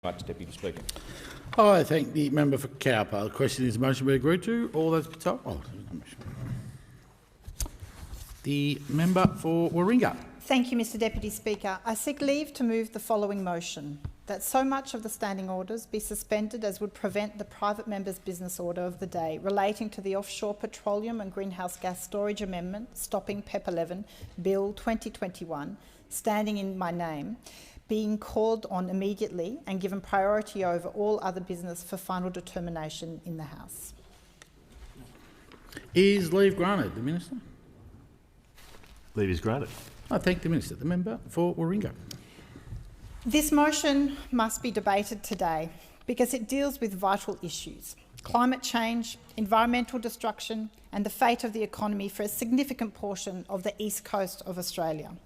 Much, Deputy Speaker. I thank the member for Cowper. The question is, motion be agreed to. All those the member for Warringah. Thank you, Mr Deputy Speaker. I seek leave to move the following motion: that so much of the standing orders be suspended as would prevent the private member's business order of the day relating to the Offshore Petroleum and Greenhouse Gas Storage Amendment, Stopping PEP 11, Bill 2021, standing in my name, being called on immediately and given priority over all other business for final determination in the House. Is leave granted? The Minister? Leave is granted. I thank the Minister. The member for Warringah. This motion must be debated today because it deals with vital issues: climate change, environmental destruction and the fate of the economy for a significant portion of the east coast of Australia.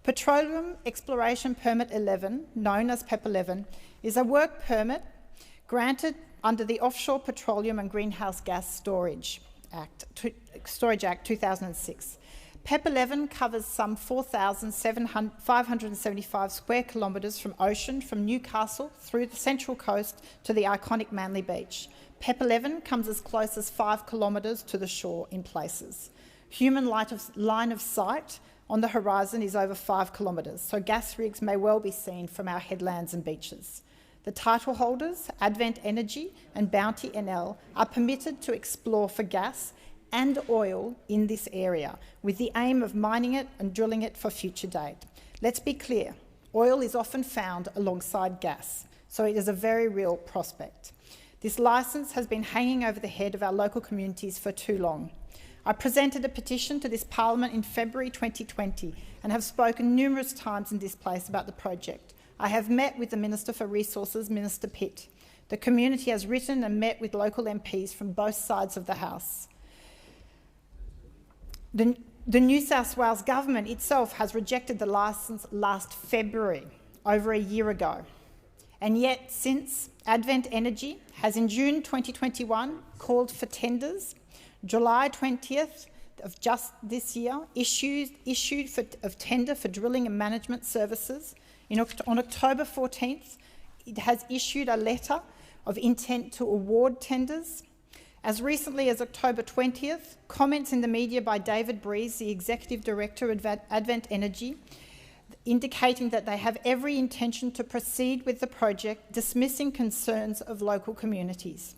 Petroleum Exploration Permit 11, known as PEP 11, is a work permit granted under the Offshore Petroleum and Greenhouse Gas Storage Act 2006. PEP 11 covers some 4,575 square kilometres from ocean from Newcastle through the Central Coast to the iconic Manly Beach. PEP 11 comes as close as 5 kilometres to the shore in places. Human line of sight on the horizon is over 5 kilometres, so gas rigs may well be seen from our headlands and beaches. The title holders, Advent Energy and Bounty NL, are permitted to explore for gas and oil in this area, with the aim of mining it and drilling it for future date. Let's be clear, oil is often found alongside gas, so it is a very real prospect. This licence has been hanging over the head of our local communities for too long. I presented a petition to this Parliament in February 2020 and have spoken numerous times in this place about the project. I have met with the Minister for Resources, Minister Pitt. The community has written and met with local MPs from both sides of the House. The New South Wales government itself has rejected the licence last February, over a year ago. And yet, since, Advent Energy has in June 2021 called for tenders. July 20th of just this year issued a tender for drilling and management services. On October 14th, it has issued a letter of intent to award tenders. As recently as October 20th, comments in the media by David Breeze, the Executive Director of Advent Energy, indicating that they have every intention to proceed with the project, dismissing concerns of local communities.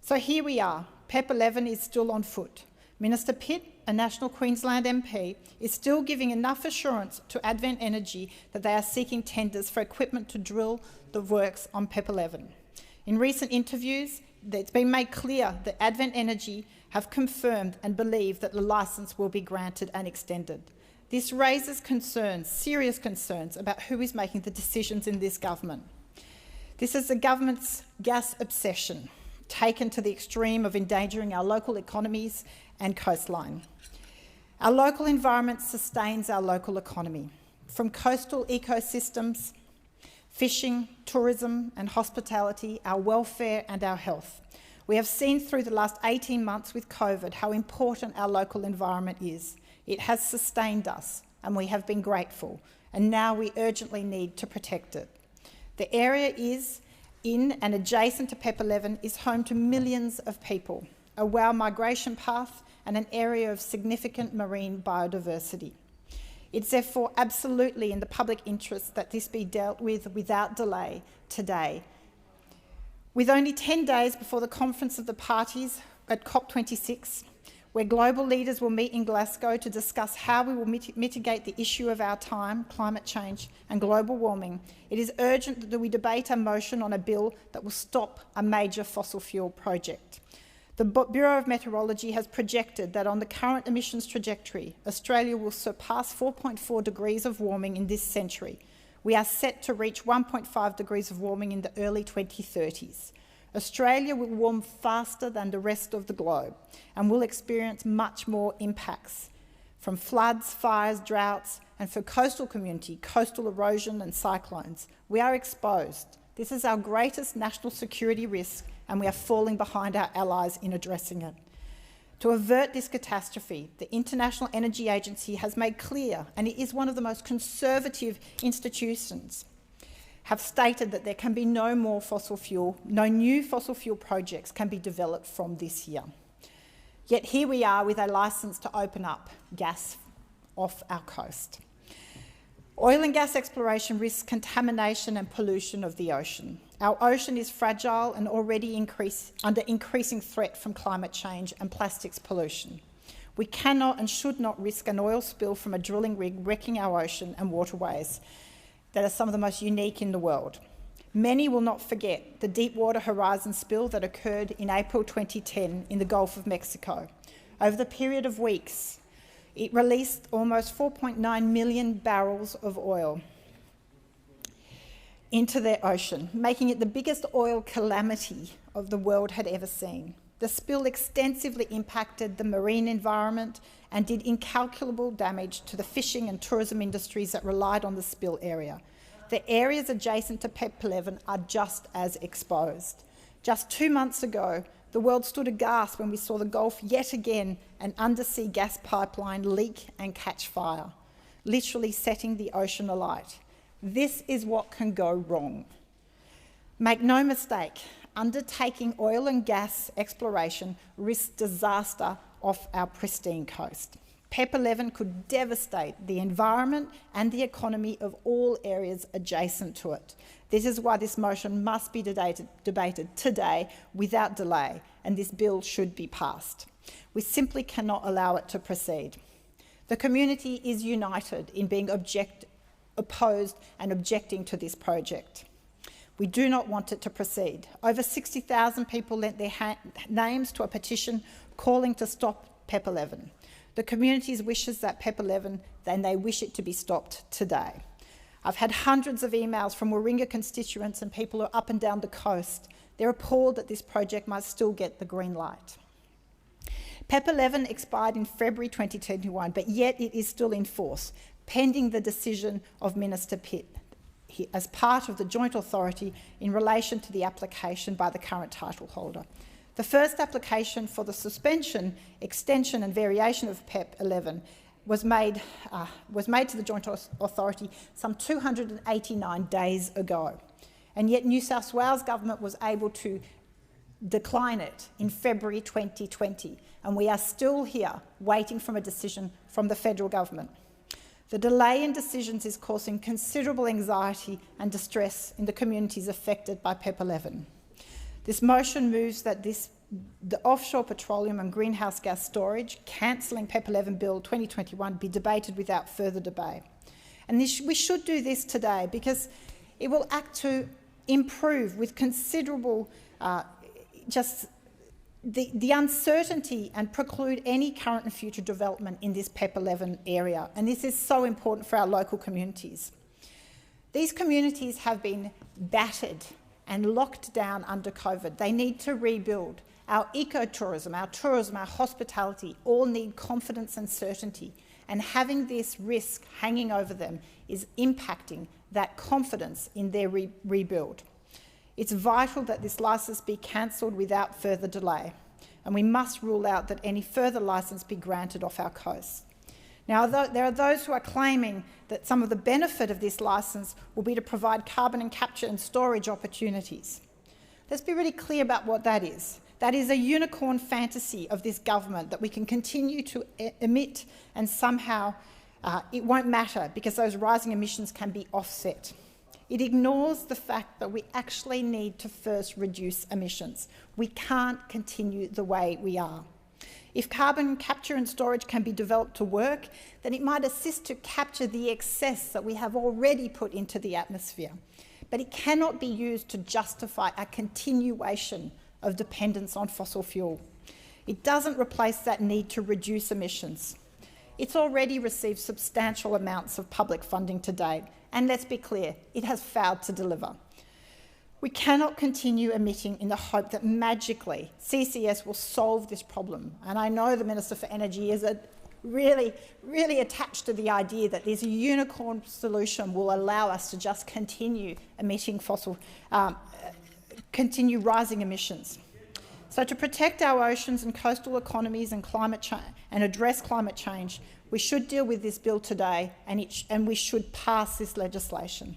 So here we are. PEP 11 is still on foot. Minister Pitt, a National Queensland MP, is still giving enough assurance to Advent Energy that they are seeking tenders for equipment to drill the works on PEP 11. In recent interviews, it's been made clear that Advent Energy have confirmed and believe that the licence will be granted and extended. This raises concerns, serious concerns, about who is making the decisions in this government. This is the government's gas obsession, taken to the extreme of endangering our local economies and coastline. Our local environment sustains our local economy. From coastal ecosystems, fishing, tourism and hospitality, our welfare and our health. We have seen through the last 18 months with COVID how important our local environment is. It has sustained us and we have been grateful, and now we urgently need to protect it. The area is in and adjacent to PEP 11 is home to millions of people, a WOW migration path and an area of significant marine biodiversity. It's therefore absolutely in the public interest that this be dealt with without delay today. With only 10 days before the Conference of the Parties at COP26, where global leaders will meet in Glasgow to discuss how we will mitigate the issue of our time, climate change and global warming, it is urgent that we debate a motion on a bill that will stop a major fossil fuel project. The Bureau of Meteorology has projected that on the current emissions trajectory, Australia will surpass 4.4 degrees of warming in this century. We are set to reach 1.5 degrees of warming in the early 2030s. Australia will warm faster than the rest of the globe and will experience much more impacts from floods, fires, droughts, and for coastal community, coastal erosion and cyclones. We are exposed. This is our greatest national security risk, and we are falling behind our allies in addressing it. To avert this catastrophe, the International Energy Agency has made clear, and it is one of the most conservative institutions, have stated that there can be no new fossil fuel projects can be developed from this year. Yet here we are with a licence to open up gas off our coast. Oil and gas exploration risks contamination and pollution of the ocean. Our ocean is fragile and already under increasing threat from climate change and plastics pollution. We cannot and should not risk an oil spill from a drilling rig wrecking our ocean and waterways that are some of the most unique in the world. Many will not forget the Deepwater Horizon spill that occurred in April 2010 in the Gulf of Mexico. Over the period of weeks, it released almost 4.9 million barrels of oil into the ocean, making it the biggest oil calamity of the world had ever seen. The spill extensively impacted the marine environment and did incalculable damage to the fishing and tourism industries that relied on the spill area. The areas adjacent to PEP 11 are just as exposed. Just 2 months ago, the world stood aghast when we saw the Gulf yet again an undersea gas pipeline leak and catch fire, literally setting the ocean alight. This is what can go wrong. Make no mistake, undertaking oil and gas exploration risks disaster off our pristine coast. PEP 11 could devastate the environment and the economy of all areas adjacent to it. This is why this motion must be debated today without delay, and this bill should be passed. We simply cannot allow it to proceed. The community is united in being opposed and objecting to this project. We do not want it to proceed. Over 60,000 people lent their names to a petition calling to stop PEP 11. The community's wishes that PEP 11, then they wish it to be stopped today. I've had hundreds of emails from Warringah constituents and people who are up and down the coast. They're appalled that this project might still get the green light. PEP 11 expired in February 2021, but yet it is still in force, pending the decision of Minister Pitt as part of the joint authority in relation to the application by the current title holder. The first application for the suspension, extension and variation of PEP 11 was made to the Joint Authority some 289 days ago, and yet New South Wales Government was able to decline it in February 2020, and we are still here waiting for a decision from the federal government. The delay in decisions is causing considerable anxiety and distress in the communities affected by PEP 11. This motion moves that the offshore petroleum and greenhouse gas storage, cancelling PEP 11 Bill 2021, be debated without further debate. And we should do this today because it will act to improve with considerable the uncertainty and preclude any current and future development in this PEP 11 area. And this is so important for our local communities. These communities have been battered and locked down under COVID. They need to rebuild. Our ecotourism, our tourism, our hospitality all need confidence and certainty, and having this risk hanging over them is impacting that confidence in their rebuild. It's vital that this licence be cancelled without further delay, and we must rule out that any further licence be granted off our coast. Now, there are those who are claiming that some of the benefit of this licence will be to provide carbon capture and storage opportunities. Let's be really clear about what that is. That is a unicorn fantasy of this government that we can continue to emit and somehow it won't matter because those rising emissions can be offset. It ignores the fact that we actually need to first reduce emissions. We can't continue the way we are. If carbon capture and storage can be developed to work, then it might assist to capture the excess that we have already put into the atmosphere. But it cannot be used to justify a continuation of dependence on fossil fuel. It doesn't replace that need to reduce emissions. It's already received substantial amounts of public funding to date, and let's be clear, it has failed to deliver. We cannot continue emitting in the hope that magically CCS will solve this problem. And I know the Minister for Energy is really attached to the idea that this unicorn solution will allow us to just continue emitting continue rising emissions. So to protect our oceans and coastal economies and address climate change, we should deal with this bill today and we should pass this legislation.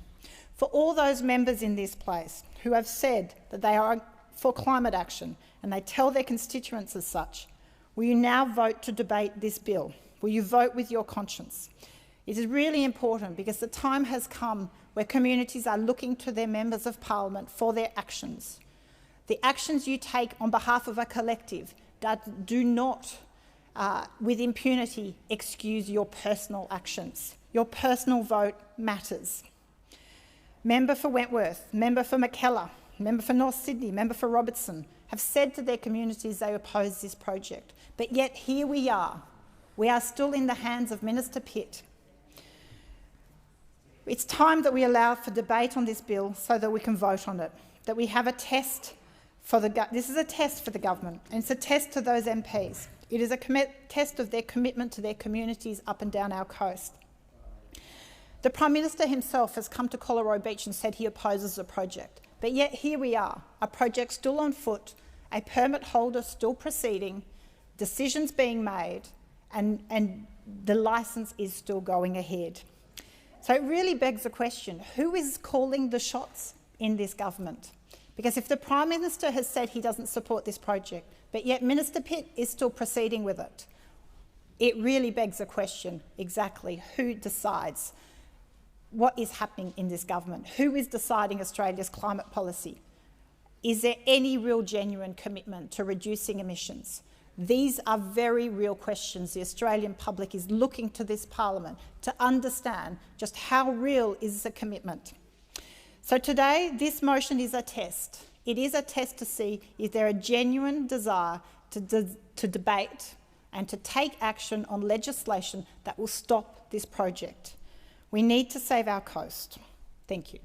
For all those members in this place who have said that they are for climate action and they tell their constituents as such, will you now vote to debate this bill? Will you vote with your conscience? It is really important because the time has come where communities are looking to their members of parliament for their actions. The actions you take on behalf of a collective that do not, with impunity, excuse your personal actions. Your personal vote matters. Member for Wentworth, member for Mackellar, member for North Sydney, member for Robertson have said to their communities they oppose this project. But yet here we are. We are still in the hands of Minister Pitt. It's time that we allow for debate on this bill so that we can vote on it, that we have a test for this is a test for the government, and it's a test to those MPs. It is a test of their commitment to their communities up and down our coast. The Prime Minister himself has come to Collaroy Beach and said he opposes the project, but yet here we are, a project still on foot, a permit holder still proceeding, decisions being made, and the licence is still going ahead. So it really begs the question, who is calling the shots in this government? Because if the Prime Minister has said he doesn't support this project, but yet Minister Pitt is still proceeding with it, it really begs the question exactly who decides what is happening in this government? Who is deciding Australia's climate policy? Is there any real genuine commitment to reducing emissions? These are very real questions the Australian public is looking to this parliament to understand just how real is the commitment. So today, this motion is a test. It is a test to see if there a genuine desire to debate and to take action on legislation that will stop this project. We need to save our coast. Thank you.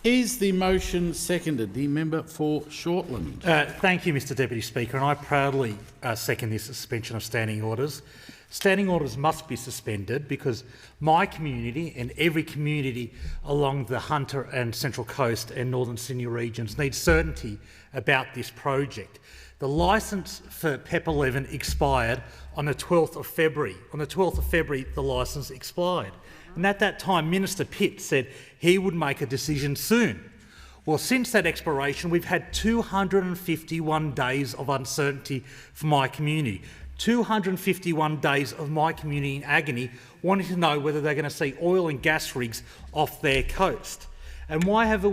Is the motion seconded? The member for Shortland. Thank you, Mr Deputy Speaker, and I proudly second this suspension of standing orders. Standing orders must be suspended because my community and every community along the Hunter and Central Coast and Northern Sydney regions need certainty about this project. The licence for PEP 11 expired on the 12th of February. On the 12th of February, the licence expired. And at that time, Minister Pitt said he would make a decision soon. Well, since that expiration, we've had 251 days of uncertainty for my community. 251 days of my community in agony, wanting to know whether they're going to see oil and gas rigs off their coast. And why have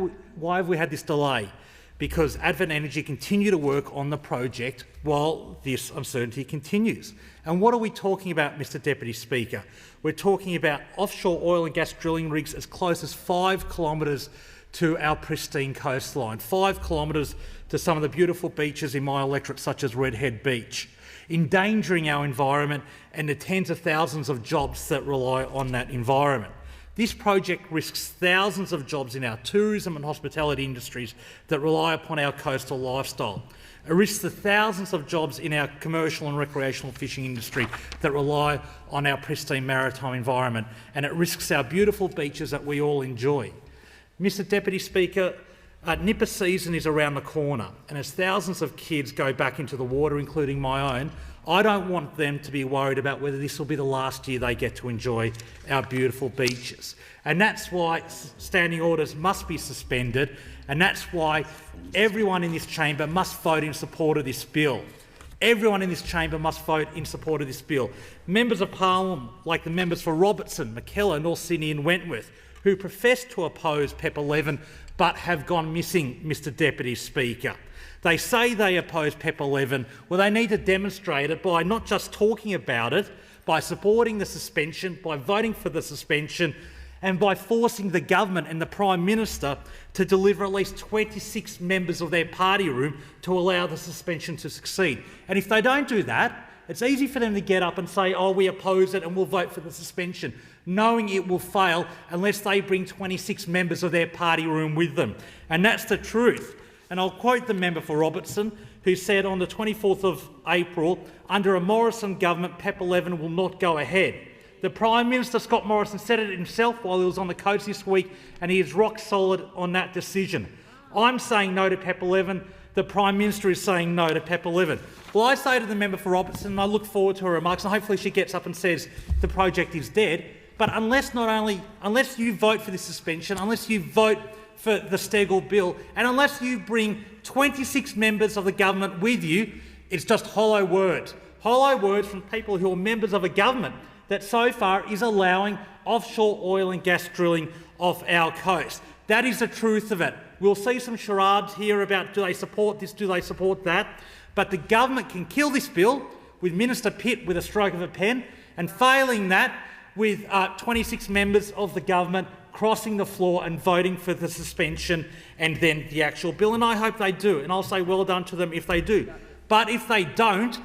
we had this delay? Because Advent Energy continue to work on the project while this uncertainty continues. And what are we talking about, Mr Deputy Speaker? We're talking about offshore oil and gas drilling rigs as close as 5 kilometres to our pristine coastline, 5 kilometres to some of the beautiful beaches in my electorate, such as Red Head Beach, endangering our environment and the tens of thousands of jobs that rely on that environment. This project risks thousands of jobs in our tourism and hospitality industries that rely upon our coastal lifestyle. It risks the thousands of jobs in our commercial and recreational fishing industry that rely on our pristine maritime environment, and it risks our beautiful beaches that we all enjoy. Mr Deputy Speaker, nipper season is around the corner, and as thousands of kids go back into the water, including my own, I don't want them to be worried about whether this will be the last year they get to enjoy our beautiful beaches. And that's why standing orders must be suspended, and that's why everyone in this chamber must vote in support of this bill. Everyone in this chamber must vote in support of this bill. Members of Parliament, like the members for Robertson, Mackellar, North Sydney and Wentworth, who profess to oppose PEP 11 but have gone missing, Mr Deputy Speaker. They say they oppose PEP 11. Well, they need to demonstrate it by not just talking about it, by supporting the suspension, by voting for the suspension, and by forcing the government and the Prime Minister to deliver at least 26 members of their party room to allow the suspension to succeed. And if they don't do that, it's easy for them to get up and say, oh, we oppose it and we'll vote for the suspension, knowing it will fail unless they bring 26 members of their party room with them. And that's the truth. And I'll quote the member for Robertson, who said on the 24th of April, under a Morrison government, PEP 11 will not go ahead. The Prime Minister, Scott Morrison, said it himself while he was on the coast this week, and he is rock solid on that decision. I'm saying no to PEP 11. The Prime Minister is saying no to PEP 11. Well, I say to the member for Robertson, and I look forward to her remarks, and hopefully she gets up and says the project is dead, But unless you vote for this suspension, unless you vote for the Steggall bill, and unless you bring 26 members of the government with you, it's just hollow words. Hollow words from people who are members of a government that so far is allowing offshore oil and gas drilling off our coast. That is the truth of it. We'll see some charades here about do they support this, do they support that, but the government can kill this bill with Minister Pitt with a stroke of a pen, and failing that, with 26 members of the government crossing the floor and voting for the suspension and then the actual bill. And I hope they do, and I'll say well done to them if they do. But if they don't,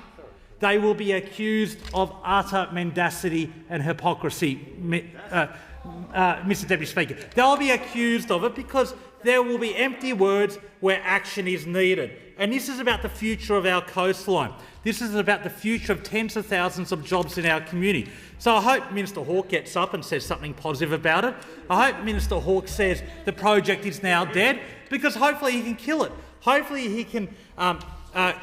they will be accused of utter mendacity and hypocrisy, Mr Deputy Speaker. They'll be accused of it because there will be empty words where action is needed. And this is about the future of our coastline. This is about the future of tens of thousands of jobs in our community. So I hope Minister Hawke gets up and says something positive about it. I hope Minister Hawke says the project is now dead, because hopefully he can kill it. Hopefully he can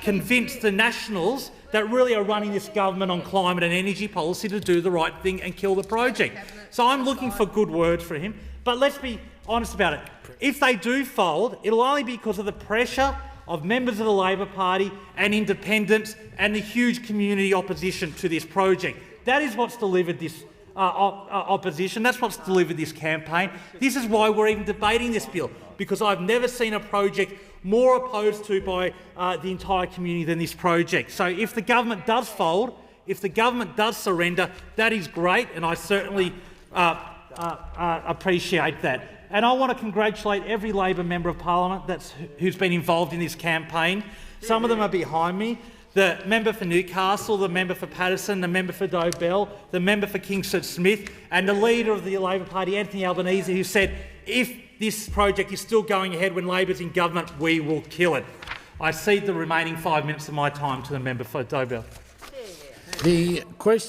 convince the Nationals that really are running this government on climate and energy policy to do the right thing and kill the project. So I'm looking for good words for him. But let's be honest about it. If they do fold, it'll only be because of the pressure of members of the Labor Party and independents and the huge community opposition to this project. That is what's delivered this opposition. That's what's delivered this campaign. This is why we're even debating this bill, because I've never seen a project more opposed to by the entire community than this project. So if the government does fold, if the government does surrender, that is great, and I certainly appreciate that. And I want to congratulate every Labor member of Parliament who's been involved in this campaign. Some of them are behind me. The member for Newcastle, the member for Patterson, the member for Dobell, the member for Kingsford Smith, and the leader of the Labor Party, Anthony Albanese, who said, if this project is still going ahead when Labor's in government, we will kill it. I cede the remaining 5 minutes of my time to the member for Dobell. The question